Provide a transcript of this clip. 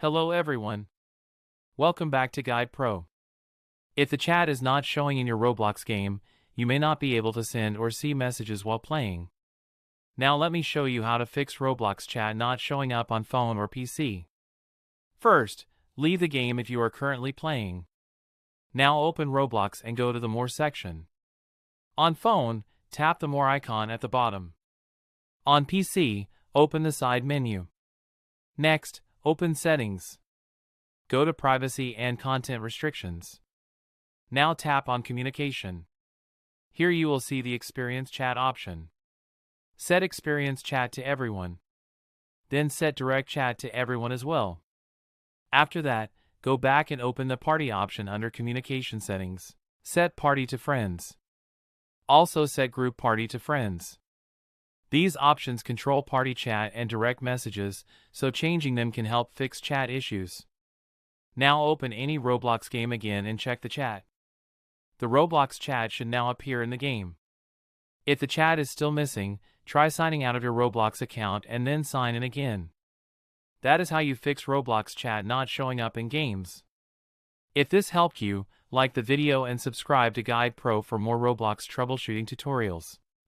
Hello everyone. Welcome back to Guide Pro. If the chat is not showing in your Roblox game, you may not be able to send or see messages while playing. Now let me show you how to fix Roblox chat not showing up on phone or PC. First, leave the game if you are currently playing. Now open Roblox and go to the More section. On phone, tap the More icon at the bottom. On PC, open the side menu. Next, open Settings. Go to Privacy and Content Restrictions. Now tap on Communication. Here you will see the Experience Chat option. Set Experience Chat to everyone. Then set Direct Chat to everyone as well. After that, go back and open the Party option under Communication Settings. Set Party to Friends. Also set Group Party to Friends. These options control party chat and direct messages, so changing them can help fix chat issues. Now open any Roblox game again and check the chat. The Roblox chat should now appear in the game. If the chat is still missing, try signing out of your Roblox account and then sign in again. That is how you fix Roblox chat not showing up in games. If this helped you, like the video and subscribe to Guide Pro for more Roblox troubleshooting tutorials.